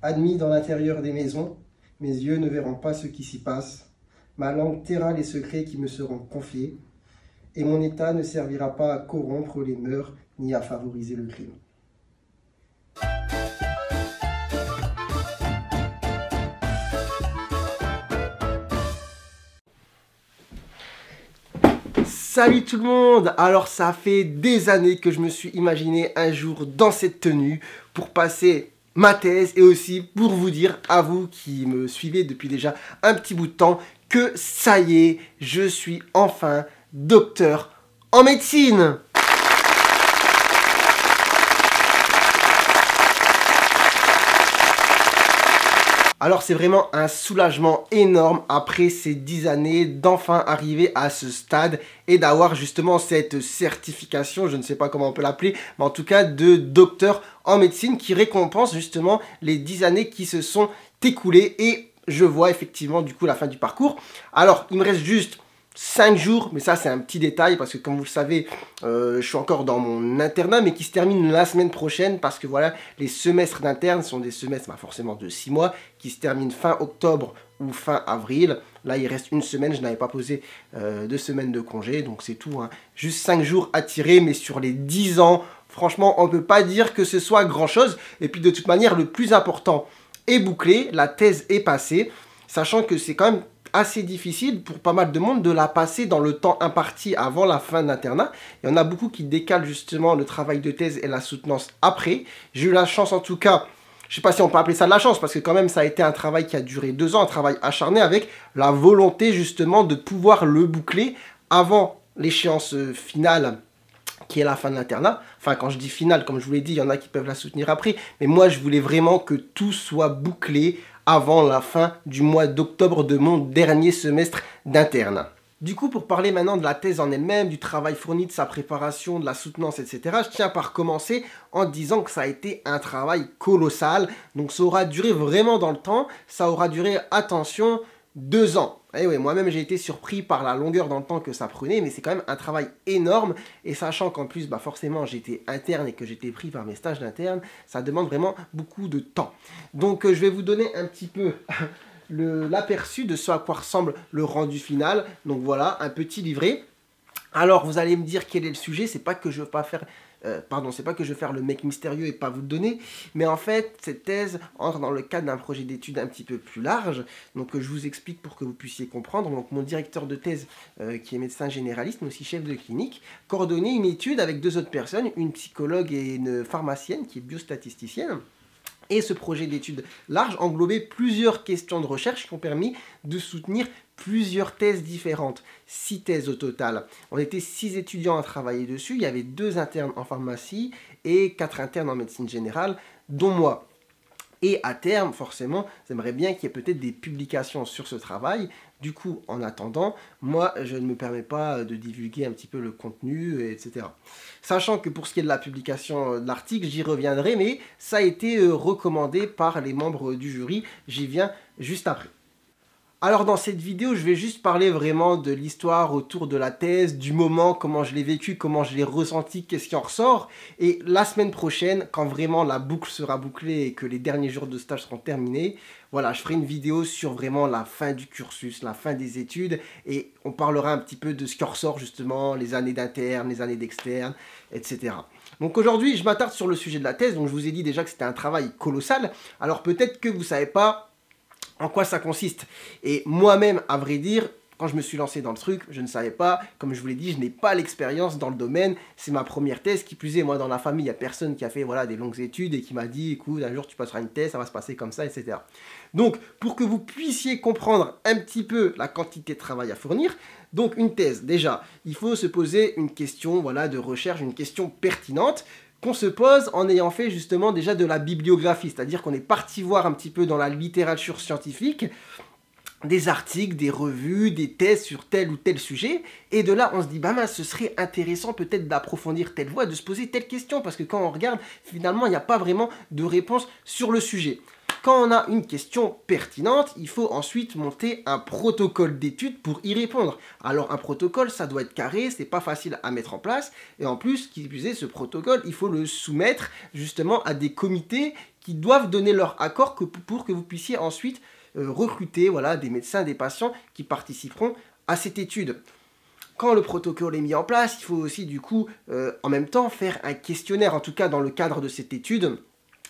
Admis dans l'intérieur des maisons, mes yeux ne verront pas ce qui s'y passe. Ma langue taira les secrets qui me seront confiés, et mon état ne servira pas à corrompre les mœurs ni à favoriser le crime. Salut tout le monde! Alors ça fait des années que je me suis imaginé un jour dans cette tenue pour passer ma thèse et aussi pour vous dire à vous qui me suivez depuis déjà un petit bout de temps que ça y est, je suis enfin docteur en médecine! Alors c'est vraiment un soulagement énorme après ces 10 années d'enfin arriver à ce stade et d'avoir justement cette certification, je ne sais pas comment on peut l'appeler, mais en tout cas de docteur en médecine qui récompense justement les 10 années qui se sont écoulées et je vois effectivement du coup la fin du parcours. Alors il me reste juste 5 jours, mais ça c'est un petit détail parce que comme vous le savez, je suis encore dans mon internat mais qui se termine la semaine prochaine parce que voilà, les semestres d'interne sont des semestres forcément de 6 mois qui se terminent fin octobre ou fin avril. Là il reste une semaine, je n'avais pas posé 2 semaines de congé, donc c'est tout, hein. Juste 5 jours à tirer, mais sur les 10 ans, franchement on ne peut pas dire que ce soit grand chose. Et puis de toute manière, le plus important est bouclé, la thèse est passée, sachant que c'est quand même assez difficile pour pas mal de monde de la passer dans le temps imparti avant la fin de l'internat. Il y en a beaucoup qui décalent justement le travail de thèse et la soutenance après. J'ai eu la chance en tout cas, je sais pas si on peut appeler ça de la chance, parce que quand même ça a été un travail qui a duré 2 ans, un travail acharné avec la volonté justement de pouvoir le boucler avant l'échéance finale qui est la fin de l'internat. Enfin, quand je dis finale, comme je vous l'ai dit, il y en a qui peuvent la soutenir après, mais moi je voulais vraiment que tout soit bouclé avant la fin du mois d'octobre de mon dernier semestre d'interne. Du coup, pour parler maintenant de la thèse en elle-même, du travail fourni, de sa préparation, de la soutenance, etc., je tiens par commencer en disant que ça a été un travail colossal. Donc ça aura duré vraiment dans le temps, ça aura duré, attention, 2 ans. Et oui, moi-même j'ai été surpris par la longueur dans le temps que ça prenait, mais c'est quand même un travail énorme. Et sachant qu'en plus, forcément, j'étais interne et que j'étais pris par mes stages d'interne, ça demande vraiment beaucoup de temps. Donc je vais vous donner un petit peu l'aperçu de ce à quoi ressemble le rendu final. Donc voilà, un petit livret. Alors vous allez me dire quel est le sujet, c'est pas que je veux pas faire... c'est pas que je veux faire le mec mystérieux et pas vous le donner, mais en fait, cette thèse entre dans le cadre d'un projet d'études un petit peu plus large, donc je vous explique pour que vous puissiez comprendre. Donc mon directeur de thèse, qui est médecin généraliste, mais aussi chef de clinique, coordonnait une étude avec 2 autres personnes, une psychologue et une pharmacienne qui est biostatisticienne. Et ce projet d'études large englobait plusieurs questions de recherche qui ont permis de soutenir plusieurs thèses différentes. 6 thèses au total. On était 6 étudiants à travailler dessus. Il y avait 2 internes en pharmacie et 4 internes en médecine générale, dont moi. Et à terme, forcément, j'aimerais bien qu'il y ait peut-être des publications sur ce travail. Du coup, en attendant, moi, je ne me permets pas de divulguer un petit peu le contenu, etc. Sachant que pour ce qui est de la publication de l'article, j'y reviendrai, mais ça a été recommandé par les membres du jury. J'y viens juste après. Alors dans cette vidéo, je vais juste parler vraiment de l'histoire autour de la thèse, du moment, comment je l'ai vécu, comment je l'ai ressenti, qu'est-ce qui en ressort. Et la semaine prochaine, quand vraiment la boucle sera bouclée et que les derniers jours de stage seront terminés, voilà, je ferai une vidéo sur vraiment la fin du cursus, la fin des études, et on parlera un petit peu de ce qui en ressort justement, les années d'interne, les années d'externe, etc. Donc aujourd'hui, je m'attarde sur le sujet de la thèse, donc je vous ai dit déjà que c'était un travail colossal. Alors peut-être que vous ne savez pas en quoi ça consiste. Et moi-même, à vrai dire, quand je me suis lancé dans le truc, je ne savais pas, comme je vous l'ai dit, je n'ai pas l'expérience dans le domaine, c'est ma première thèse, qui plus est, moi dans la famille, il n'y a personne qui a fait voilà, des longues études et qui m'a dit, écoute, un jour tu passeras une thèse, ça va se passer comme ça, etc. Donc, pour que vous puissiez comprendre un petit peu la quantité de travail à fournir, donc une thèse, déjà, il faut se poser une question voilà, de recherche, une question pertinente, qu'on se pose en ayant fait justement déjà de la bibliographie, c'est-à-dire qu'on est parti voir un petit peu dans la littérature scientifique des articles, des revues, des thèses sur tel ou tel sujet, et de là on se dit bah mince, ce serait intéressant peut-être d'approfondir telle voie, de se poser telle question, parce que quand on regarde, finalement il n'y a pas vraiment de réponse sur le sujet. Quand on a une question pertinente, il faut ensuite monter un protocole d'étude pour y répondre. Alors un protocole, ça doit être carré, c'est pas facile à mettre en place. Et en plus, qui plus est, ce protocole, il faut le soumettre justement à des comités qui doivent donner leur accord pour que vous puissiez ensuite recruter voilà, des médecins, des patients qui participeront à cette étude. Quand le protocole est mis en place, il faut aussi du coup en même temps faire un questionnaire, en tout cas dans le cadre de cette étude.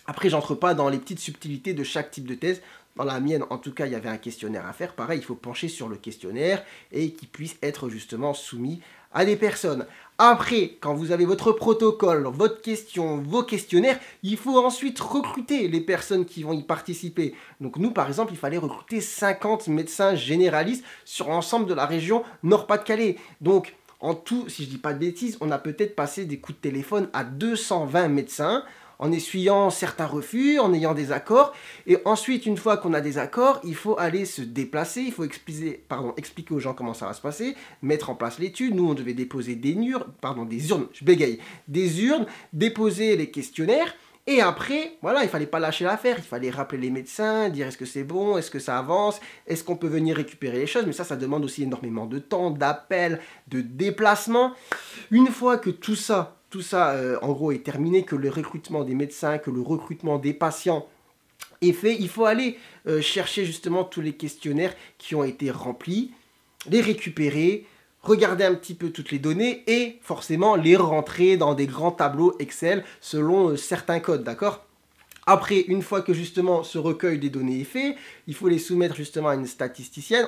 Après, j'entre pas dans les petites subtilités de chaque type de thèse. Dans la mienne, en tout cas, il y avait un questionnaire à faire. Pareil, il faut pencher sur le questionnaire et qu'il puisse être justement soumis à des personnes. Après, quand vous avez votre protocole, votre question, vos questionnaires, il faut ensuite recruter les personnes qui vont y participer. Donc nous, par exemple, il fallait recruter 50 médecins généralistes sur l'ensemble de la région Nord-Pas-de-Calais. Donc, en tout, si je ne dis pas de bêtises, on a peut-être passé des coups de téléphone à 220 médecins, en essuyant certains refus, en ayant des accords. Et ensuite, une fois qu'on a des accords, il faut aller se déplacer, il faut expliquer aux gens comment ça va se passer, mettre en place l'étude. Nous, on devait déposer des urnes, je bégaye, des urnes, déposer les questionnaires. Et après, voilà, il fallait pas lâcher l'affaire, il fallait rappeler les médecins, dire est-ce que c'est bon, est-ce que ça avance, est-ce qu'on peut venir récupérer les choses. Mais ça demande aussi énormément de temps, d'appels, de déplacements. Une fois que tout ça en gros, est terminé, que le recrutement des médecins, que le recrutement des patients est fait, il faut aller chercher justement tous les questionnaires qui ont été remplis, les récupérer, regarder un petit peu toutes les données et forcément les rentrer dans des grands tableaux Excel selon certains codes, d'accord ? Après, une fois que justement ce recueil des données est fait, il faut les soumettre justement à une statisticienne.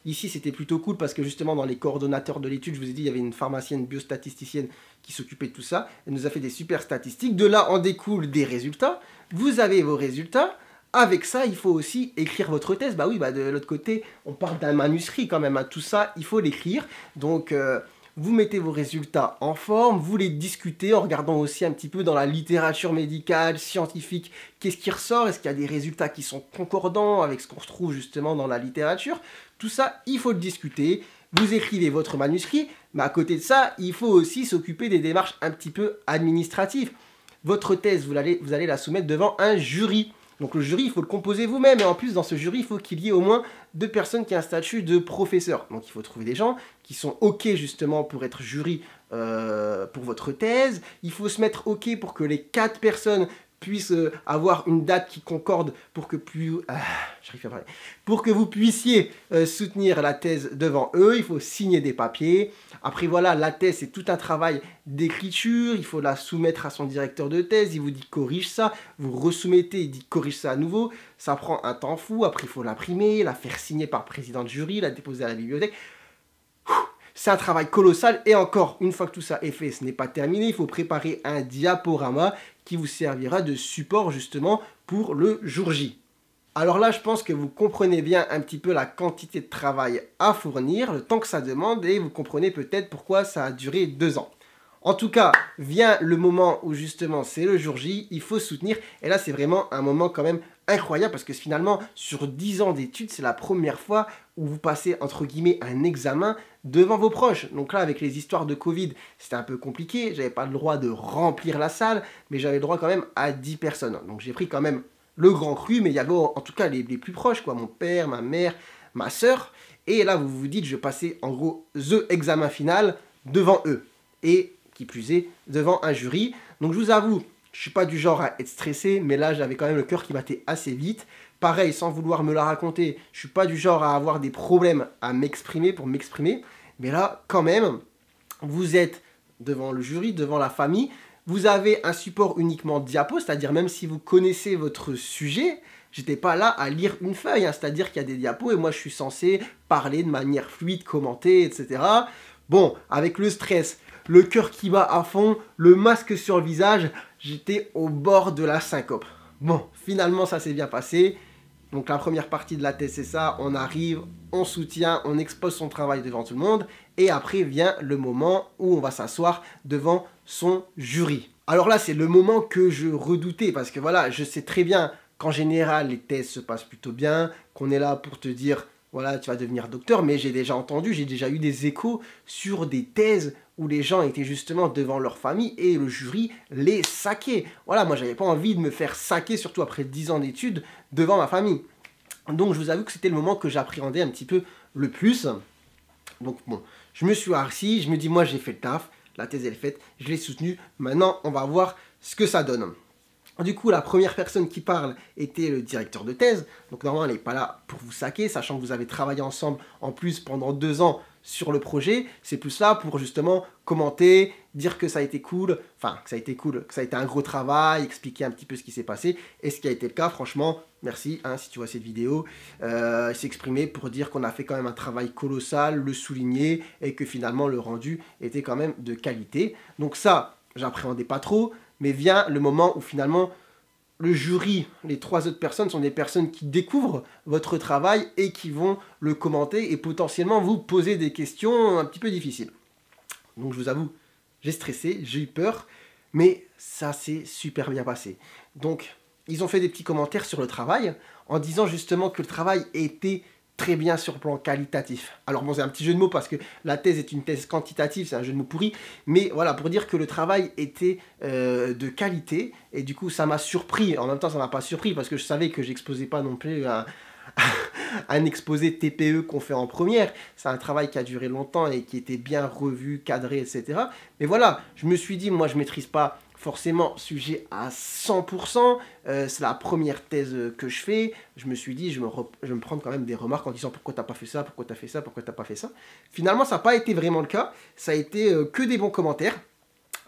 Ici, c'était plutôt cool parce que justement, dans les coordonnateurs de l'étude, je vous ai dit, il y avait une pharmacienne biostatisticienne qui s'occupait de tout ça. Elle nous a fait des super statistiques. De là, en découlent des résultats. Vous avez vos résultats. Avec ça, il faut aussi écrire votre thèse. Bah oui, de l'autre côté, on parle d'un manuscrit quand même. Tout ça, il faut l'écrire. Donc, vous mettez vos résultats en forme, vous les discutez en regardant aussi un petit peu dans la littérature médicale, scientifique, qu'est-ce qui ressort, est-ce qu'il y a des résultats qui sont concordants avec ce qu'on retrouve justement dans la littérature. Tout ça, il faut le discuter. Vous écrivez votre manuscrit, mais à côté de ça, il faut aussi s'occuper des démarches un petit peu administratives. Votre thèse, vous allez la soumettre devant un jury. Donc le jury, il faut le composer vous-même. Et en plus, dans ce jury, il faut qu'il y ait au moins 2 personnes qui ont un statut de professeur. Donc il faut trouver des gens qui sont OK justement pour être jury pour votre thèse. Il faut se mettre OK pour que les 4 personnes puissent avoir une date qui concorde pour que vous puissiez soutenir la thèse devant eux. Il faut signer des papiers. Après voilà, la thèse c'est tout un travail d'écriture. Il faut la soumettre à son directeur de thèse. Il vous dit corrige ça. Vous resoumettez, il dit corrige ça à nouveau. Ça prend un temps fou. Après il faut l'imprimer, la faire signer par le président de jury, la déposer à la bibliothèque. C'est un travail colossal et encore, une fois que tout ça est fait, ce n'est pas terminé. Il faut préparer un diaporama qui vous servira de support justement pour le jour J. Alors là, je pense que vous comprenez bien un petit peu la quantité de travail à fournir, le temps que ça demande et vous comprenez peut-être pourquoi ça a duré 2 ans. En tout cas, vient le moment où justement c'est le jour J, il faut soutenir. Et là, c'est vraiment un moment quand même incroyable parce que finalement, sur 10 ans d'études, c'est la première fois où vous passez, entre guillemets, un examen devant vos proches. Donc là, avec les histoires de Covid, c'était un peu compliqué. J'avais pas le droit de remplir la salle, mais j'avais le droit quand même à 10 personnes. Donc j'ai pris quand même le grand cru, mais il y avait en tout cas les plus proches, quoi. Mon père, ma mère, ma sœur. Et là, vous vous dites, je vais passer en gros the examen final devant eux. Et qui plus est, devant un jury. Donc je vous avoue, je suis pas du genre à être stressé, mais là j'avais quand même le cœur qui battait assez vite. Pareil, sans vouloir me la raconter, je suis pas du genre à avoir des problèmes à m'exprimer pour m'exprimer. Mais là, quand même, vous êtes devant le jury, devant la famille. Vous avez un support uniquement diapo, c'est-à-dire même si vous connaissez votre sujet, j'étais pas là à lire une feuille, c'est-à-dire qu'il y a des diapos et moi je suis censé parler de manière fluide, commenter, etc. Bon, avec le stress, le cœur qui bat à fond, le masque sur le visage, j'étais au bord de la syncope. Bon, finalement ça s'est bien passé. Donc la première partie de la thèse c'est ça, on arrive, on soutient, on expose son travail devant tout le monde. Et après vient le moment où on va s'asseoir devant son jury. Alors là c'est le moment que je redoutais parce que voilà, je sais très bien qu'en général les thèses se passent plutôt bien, qu'on est là pour te dire voilà, tu vas devenir docteur, mais j'ai déjà entendu, j'ai déjà eu des échos sur des thèses où les gens étaient justement devant leur famille et le jury les saquait. Voilà, moi j'avais pas envie de me faire saquer, surtout après 10 ans d'études, devant ma famille. Donc je vous avoue que c'était le moment que j'appréhendais un petit peu le plus. Donc bon, je me suis assis, je me dis moi j'ai fait le taf, la thèse elle est faite, je l'ai soutenue, maintenant on va voir ce que ça donne. Du coup, la première personne qui parle était le directeur de thèse. Donc normalement, elle n'est pas là pour vous saquer, sachant que vous avez travaillé ensemble en plus pendant 2 ans sur le projet. C'est plus là pour justement commenter, dire que ça a été cool, enfin que ça a été cool, que ça a été un gros travail, expliquer un petit peu ce qui s'est passé. Et ce qui a été le cas, franchement, merci hein, si tu vois cette vidéo. S'exprimer pour dire qu'on a fait quand même un travail colossal, le souligner et que finalement le rendu était quand même de qualité. Donc ça, j'appréhendais pas trop. Mais vient le moment où finalement le jury, les 3 autres personnes sont des personnes qui découvrent votre travail et qui vont le commenter et potentiellement vous poser des questions un petit peu difficiles. Donc je vous avoue, j'ai stressé, j'ai eu peur, mais ça s'est super bien passé. Donc ils ont fait des petits commentaires sur le travail en disant justement que le travail était très bien sur le plan qualitatif. Alors bon, c'est un petit jeu de mots parce que la thèse est une thèse quantitative, c'est un jeu de mots pourri, mais voilà, pour dire que le travail était de qualité, et du coup ça m'a surpris, en même temps ça m'a pas surpris parce que je savais que j'exposais pas non plus un exposé TPE qu'on fait en première, c'est un travail qui a duré longtemps et qui était bien revu, cadré, etc. Mais voilà, je me suis dit, moi je maîtrise pas forcément sujet à 100%, c'est la première thèse que je fais, je me suis dit, je vais me prendre quand même des remarques en disant pourquoi t'as pas fait ça, pourquoi t'as fait ça, pourquoi t'as pas fait ça. Finalement, ça n'a pas été vraiment le cas, ça a été que des bons commentaires.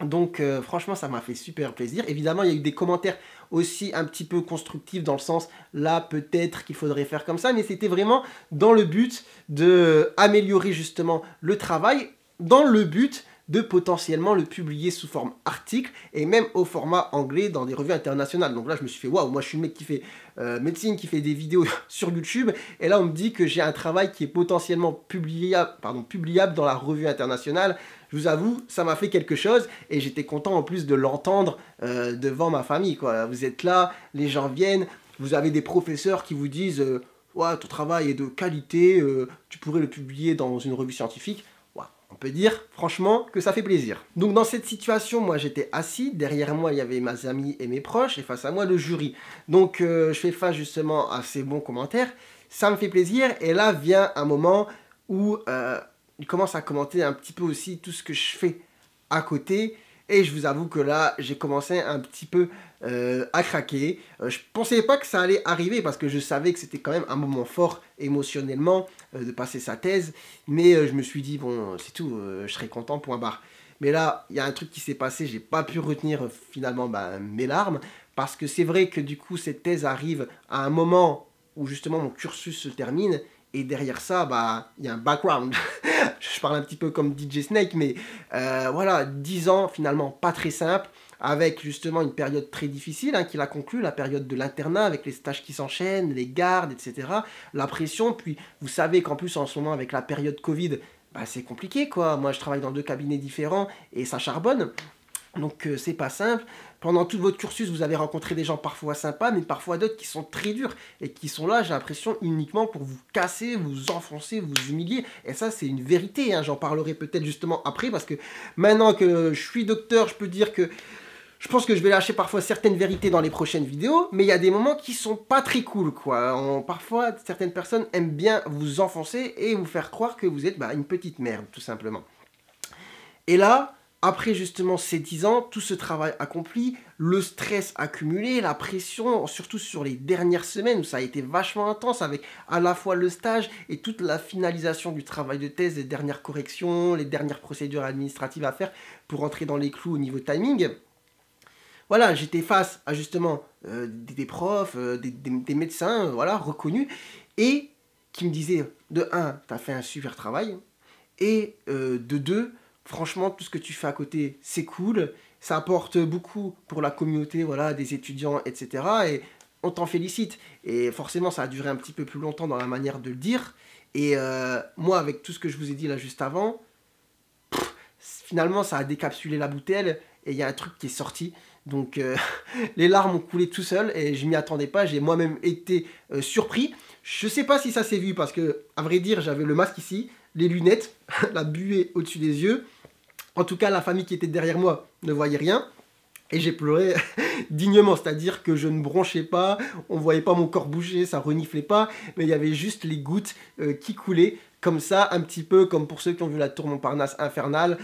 Donc franchement ça m'a fait super plaisir. Évidemment il y a eu des commentaires aussi un petit peu constructifs dans le sens là peut-être qu'il faudrait faire comme ça, mais c'était vraiment dans le but de améliorer justement le travail, dans le but de potentiellement le publier sous forme article et même au format anglais dans des revues internationales. Donc là je me suis fait waouh, moi je suis le mec qui fait médecine, qui fait des vidéos sur YouTube et là on me dit que j'ai un travail qui est potentiellement publiable dans la revue internationale. Je vous avoue, ça m'a fait quelque chose et j'étais content en plus de l'entendre devant ma famille, quoi. Vous êtes là, les gens viennent, vous avez des professeurs qui vous disent ouais, ton travail est de qualité, tu pourrais le publier dans une revue scientifique. On peut dire franchement que ça fait plaisir. Donc dans cette situation, moi j'étais assis, derrière moi il y avait mes amis et mes proches et face à moi le jury. Donc je fais face justement à ces bons commentaires, ça me fait plaisir et là vient un moment où il commence à commenter un petit peu aussi tout ce que je fais à côté. Et je vous avoue que là, j'ai commencé un petit peu à craquer. Je pensais pas que ça allait arriver parce que je savais que c'était quand même un moment fort émotionnellement de passer sa thèse. Mais je me suis dit, bon, c'est tout, je serai content, point barre. Mais là, il y a un truc qui s'est passé, j'ai pas pu retenir finalement mes larmes. Parce que c'est vrai que du coup, cette thèse arrive à un moment où justement mon cursus se termine. Et derrière ça, il y a un background. Je parle un petit peu comme DJ Snake, mais voilà, 10 ans finalement pas très simple, avec justement une période très difficile qui l'a conclu, la période de l'internat, avec les stages qui s'enchaînent, les gardes, etc. La pression, puis vous savez qu'en plus en ce moment avec la période Covid, c'est compliqué quoi. Moi je travaille dans 2 cabinets différents et ça charbonne. Donc c'est pas simple. Pendant tout votre cursus, vous avez rencontré des gens parfois sympas, mais parfois d'autres qui sont très durs et qui sont là, j'ai l'impression, uniquement pour vous casser, vous enfoncer, vous humilier. Et ça, c'est une vérité. J'en parlerai peut-être justement après, parce que maintenant que je suis docteur, je peux dire que je pense que je vais lâcher parfois certaines vérités dans les prochaines vidéos, mais il y a des moments qui sont pas très cool, quoi. Parfois, certaines personnes aiment bien vous enfoncer et vous faire croire que vous êtes une petite merde, tout simplement. Et là, après justement ces 10 ans, tout ce travail accompli, le stress accumulé, la pression, surtout sur les dernières semaines où ça a été vachement intense avec à la fois le stage et toute la finalisation du travail de thèse, les dernières corrections, les dernières procédures administratives à faire pour entrer dans les clous au niveau timing. Voilà, j'étais face à justement des profs, des médecins, voilà, reconnus, et qui me disaient, de 1, tu as fait un super travail, et de 2, franchement, tout ce que tu fais à côté, c'est cool. Ça apporte beaucoup pour la communauté, voilà, des étudiants, etc. Et on t'en félicite. Et forcément, ça a duré un petit peu plus longtemps dans la manière de le dire. Et moi, avec tout ce que je vous ai dit là juste avant, finalement, ça a décapsulé la bouteille. Et il y a un truc qui est sorti. Donc les larmes ont coulé tout seul et je m'y attendais pas, j'ai moi-même été surpris. Je sais pas si ça s'est vu parce que, à vrai dire, j'avais le masque ici, les lunettes, la buée au-dessus des yeux. En tout cas, la famille qui était derrière moi ne voyait rien. Et j'ai pleuré dignement, c'est-à-dire que je ne bronchais pas, on voyait pas mon corps bouger, ça reniflait pas, mais il y avait juste les gouttes qui coulaient, comme ça, un petit peu comme pour ceux qui ont vu la tour Montparnasse infernale,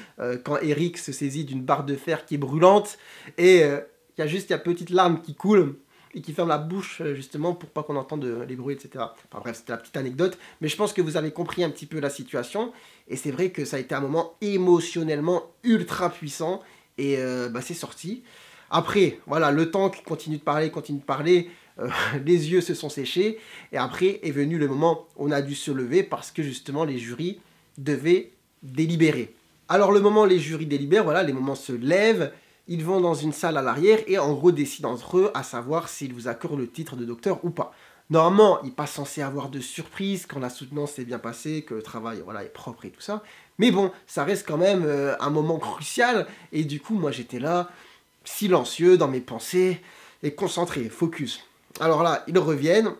quand Eric se saisit d'une barre de fer qui est brûlante, et il y a juste petites larmes qui coulent, et qui ferment la bouche, justement, pour pas qu'on entende les bruits, etc. Enfin bref, c'était la petite anecdote, mais je pense que vous avez compris un petit peu la situation, et c'est vrai que ça a été un moment émotionnellement ultra puissant, et c'est sorti. Après, voilà, le temps qui continue de parler, les yeux se sont séchés, et après est venu le moment où on a dû se lever parce que justement les jurys devaient délibérer. Alors le moment où les jurys délibèrent, voilà, les moments se lèvent, ils vont dans une salle à l'arrière et en gros décident entre eux à savoir s'ils vous accordent le titre de docteur ou pas. Normalement, il n'est pas censé avoir de surprise quand la soutenance s'est bien passée, que le travail voilà, est propre et tout ça. Mais bon, ça reste quand même un moment crucial. Et du coup, moi j'étais là, silencieux dans mes pensées et concentré, focus. Alors là, ils reviennent,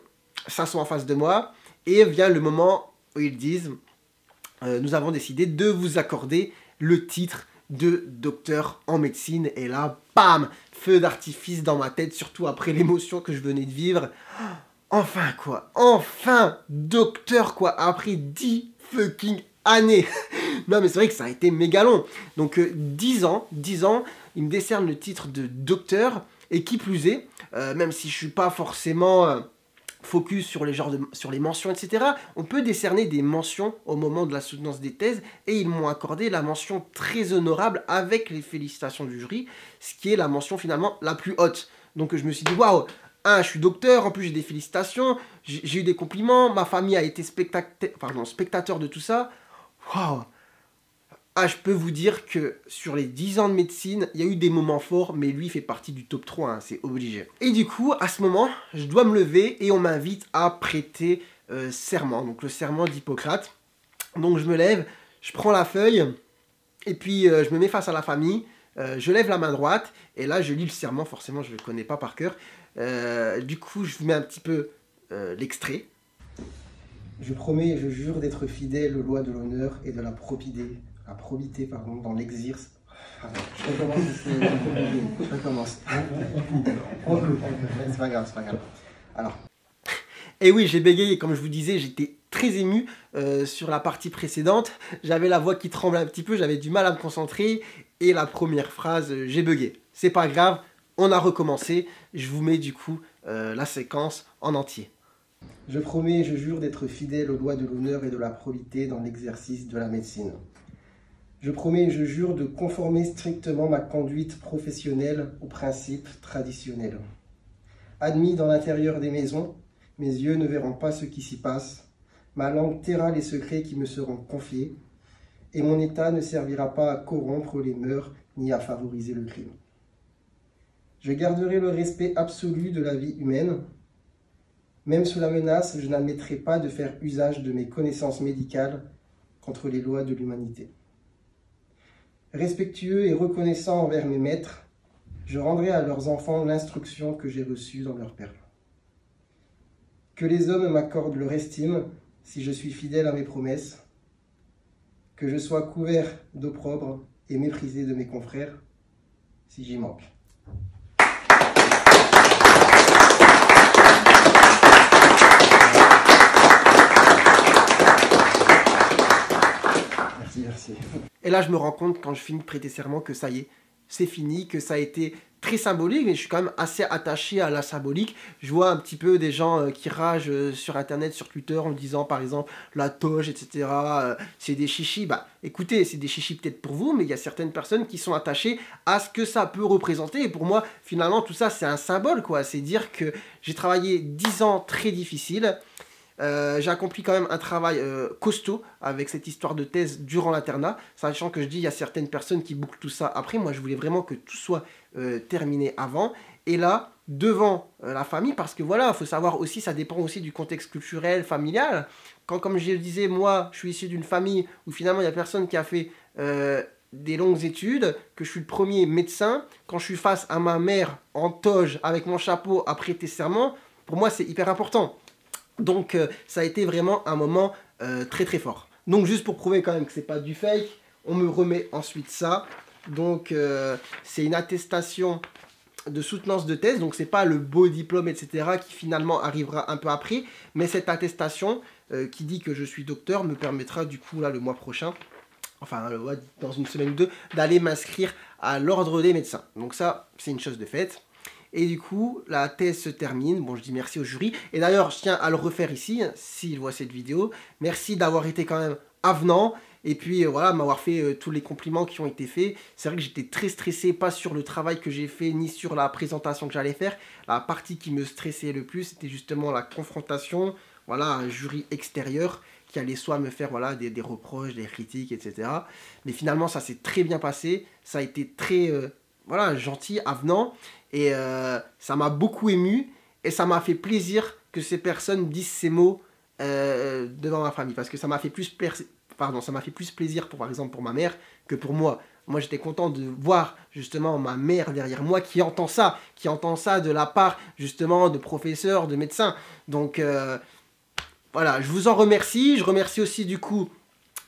s'assoient en face de moi et vient le moment où ils disent nous avons décidé de vous accorder le titre de docteur en médecine. Et là, bam, feu d'artifice dans ma tête, surtout après l'émotion que je venais de vivre. Enfin quoi, enfin docteur quoi, après 10 fucking années. Non mais c'est vrai que ça a été méga long. Donc 10 ans, il me décerne le titre de docteur, et qui plus est, même si je suis pas forcément focus sur les mentions, etc., on peut décerner des mentions au moment de la soutenance des thèses, et ils m'ont accordé la mention très honorable avec les félicitations du jury, ce qui est la mention finalement la plus haute. Donc je me suis dit, waouh, je suis docteur, en plus j'ai des félicitations, j'ai eu des compliments, ma famille a été spectateur de tout ça. Waouh! Je peux vous dire que sur les 10 ans de médecine, il y a eu des moments forts, mais lui fait partie du top 3, hein, c'est obligé. Et du coup, à ce moment, je dois me lever et on m'invite à prêter serment, donc le serment d'Hippocrate. Donc je me lève, je prends la feuille, et puis je me mets face à la famille, je lève la main droite, et là je lis le serment, forcément je ne le connais pas par cœur. Du coup, je vous mets un petit peu l'extrait. Je promets et je jure d'être fidèle aux lois de l'honneur et de la probité, dans l'exercice. Je recommence. C'est pas grave. Alors. Et oui, j'ai bégayé, comme je vous disais, j'étais très ému sur la partie précédente. J'avais la voix qui tremblait un petit peu, j'avais du mal à me concentrer. Et la première phrase, j'ai bugué. C'est pas grave, on a recommencé. Je vous mets du coup la séquence en entier. Je promets et je jure d'être fidèle aux lois de l'honneur et de la probité dans l'exercice de la médecine. Je promets et je jure de conformer strictement ma conduite professionnelle aux principes traditionnels. Admis dans l'intérieur des maisons, mes yeux ne verront pas ce qui s'y passe, ma langue taira les secrets qui me seront confiés, et mon état ne servira pas à corrompre les mœurs ni à favoriser le crime. Je garderai le respect absolu de la vie humaine. Même sous la menace, je n'admettrai pas de faire usage de mes connaissances médicales contre les lois de l'humanité. Respectueux et reconnaissant envers mes maîtres, je rendrai à leurs enfants l'instruction que j'ai reçue dans leur père. Que les hommes m'accordent leur estime si je suis fidèle à mes promesses, que je sois couvert d'opprobre et méprisé de mes confrères si j'y manque. Merci. Et là, je me rends compte, quand je finis de prêter serment, que ça y est, c'est fini, que ça a été très symbolique, mais je suis quand même assez attaché à la symbolique. Je vois un petit peu des gens qui ragent sur Internet, sur Twitter, en disant, par exemple, la toge, etc., c'est des chichis. Bah, écoutez, c'est des chichis peut-être pour vous, mais il y a certaines personnes qui sont attachées à ce que ça peut représenter. Et pour moi, finalement, tout ça, c'est un symbole, quoi. C'est dire que j'ai travaillé 10 ans très difficiles. J'ai accompli quand même un travail costaud avec cette histoire de thèse durant l'internat, sachant que je dis il y a certaines personnes qui bouclent tout ça après. Moi, je voulais vraiment que tout soit terminé avant. Et là, devant la famille, parce que voilà, il faut savoir aussi, ça dépend aussi du contexte culturel, familial. Quand, comme je le disais, moi, je suis issu d'une famille où finalement, il n'y a personne qui a fait des longues études, que je suis le premier médecin, quand je suis face à ma mère en toge avec mon chapeau à prêter serment, pour moi c'est hyper important. Donc ça a été vraiment un moment très très fort. Donc juste pour prouver quand même que c'est pas du fake, on me remet ensuite ça. Donc c'est une attestation de soutenance de thèse, donc c'est pas le beau diplôme etc. qui finalement arrivera un peu après, mais cette attestation qui dit que je suis docteur me permettra du coup là le mois prochain, enfin ouais, dans une semaine ou deux, d'aller m'inscrire à l'ordre des médecins. Donc ça c'est une chose de faite. Et du coup, la thèse se termine. Bon, je dis merci au jury. Et d'ailleurs, je tiens à le refaire ici, s'il voit cette vidéo. Merci d'avoir été quand même avenant. Et puis, voilà, m'avoir fait tous les compliments qui ont été faits. C'est vrai que j'étais très stressé, pas sur le travail que j'ai fait, ni sur la présentation que j'allais faire. La partie qui me stressait le plus, c'était justement la confrontation. Voilà, un jury extérieur qui allait soit me faire voilà, des reproches, des critiques, etc. Mais finalement, ça s'est très bien passé. Ça a été très voilà, gentil, avenant. Et ça m'a beaucoup ému et ça m'a fait plaisir que ces personnes disent ces mots devant ma famille. Parce que ça m'a fait plus plaisir pour, par exemple pour ma mère que pour moi. Moi j'étais content de voir justement ma mère derrière moi qui entend ça de la part justement de professeurs, de médecins. Donc voilà, je vous en remercie. Je remercie aussi du coup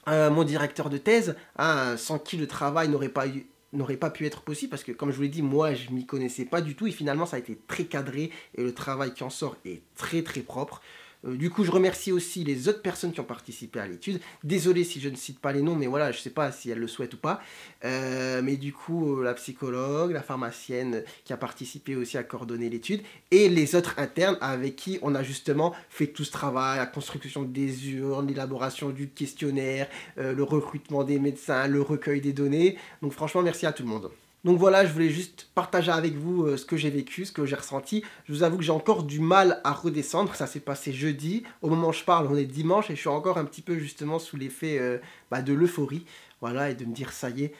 mon directeur de thèse, hein, sans qui le travail n'aurait pas pu être possible parce que comme je vous l'ai dit, moi je m'y connaissais pas du tout et finalement ça a été très cadré et le travail qui en sort est très très propre. Du coup je remercie aussi les autres personnes qui ont participé à l'étude. Désolé si je ne cite pas les noms, mais voilà, je sais pas si elles le souhaitent ou pas. Mais du coup la psychologue, la pharmacienne qui a participé aussi à coordonner l'étude et les autres internes avec qui on a justement fait tout ce travail, la construction des urnes, l'élaboration du questionnaire, le recrutement des médecins, le recueil des données. Donc franchement merci à tout le monde. Donc voilà, je voulais juste partager avec vous ce que j'ai vécu, ce que j'ai ressenti. Je vous avoue que j'ai encore du mal à redescendre. Ça s'est passé jeudi. Au moment où je parle, on est dimanche et je suis encore un petit peu justement sous l'effet de l'euphorie. Voilà, et de me dire ça y est,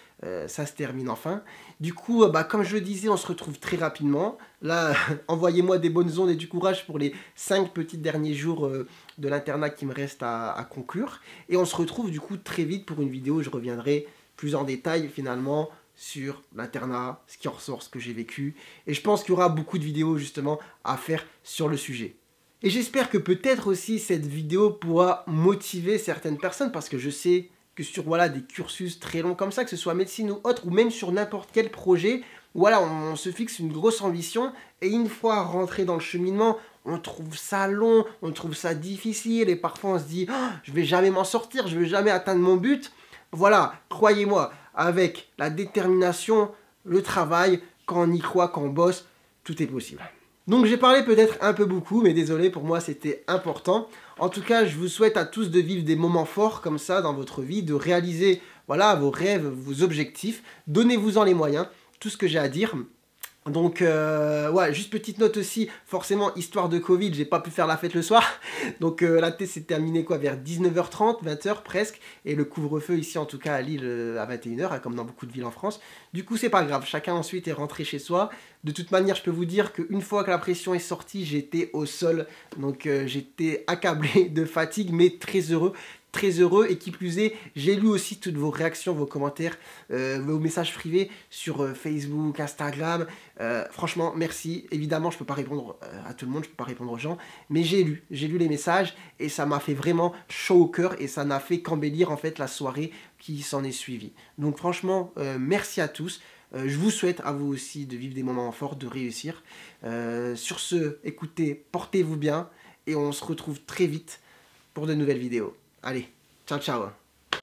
ça se termine enfin. Du coup, comme je le disais, on se retrouve très rapidement. Là, envoyez-moi des bonnes ondes et du courage pour les 5 petits derniers jours de l'internat qui me reste à conclure. Et on se retrouve du coup très vite pour une vidéo où je reviendrai plus en détail finalement sur l'internat, ce qui en ressort, ce que j'ai vécu. Et je pense qu'il y aura beaucoup de vidéos justement à faire sur le sujet. Et j'espère que peut-être aussi cette vidéo pourra motiver certaines personnes parce que je sais que sur voilà, des cursus très longs comme ça, que ce soit médecine ou autre, ou même sur n'importe quel projet, voilà, on se fixe une grosse ambition et une fois rentré dans le cheminement, on trouve ça long, on trouve ça difficile et parfois on se dit oh, je vais jamais m'en sortir, je vais jamais atteindre mon but. Voilà, croyez-moi, avec la détermination, le travail, quand on y croit, quand on bosse, tout est possible. Donc j'ai parlé peut-être un peu beaucoup, mais désolé, pour moi c'était important. En tout cas, je vous souhaite à tous de vivre des moments forts comme ça dans votre vie, de réaliser voilà, vos rêves, vos objectifs. Donnez-vous-en les moyens, tout ce que j'ai à dire. Donc, ouais, juste petite note aussi, forcément, histoire de Covid, j'ai pas pu faire la fête le soir. Donc, la thèse s'est terminée quoi, vers 19h30, 20h presque. Et le couvre-feu ici, en tout cas à Lille, à 21h, hein, comme dans beaucoup de villes en France. Du coup, c'est pas grave, chacun ensuite est rentré chez soi. De toute manière, je peux vous dire qu'une fois que la pression est sortie, j'étais au sol. Donc, j'étais accablé de fatigue, mais très heureux et qui plus est, j'ai lu aussi toutes vos réactions, vos commentaires, vos messages privés sur Facebook, Instagram. Franchement, merci. Évidemment, je peux pas répondre à tout le monde, je peux pas répondre aux gens, mais j'ai lu les messages et ça m'a fait vraiment chaud au cœur et ça n'a fait qu'embellir en fait la soirée qui s'en est suivie. Donc franchement, merci à tous. Je vous souhaite à vous aussi de vivre des moments forts, de réussir. Sur ce, écoutez, portez-vous bien et on se retrouve très vite pour de nouvelles vidéos. Allez, ciao ciao.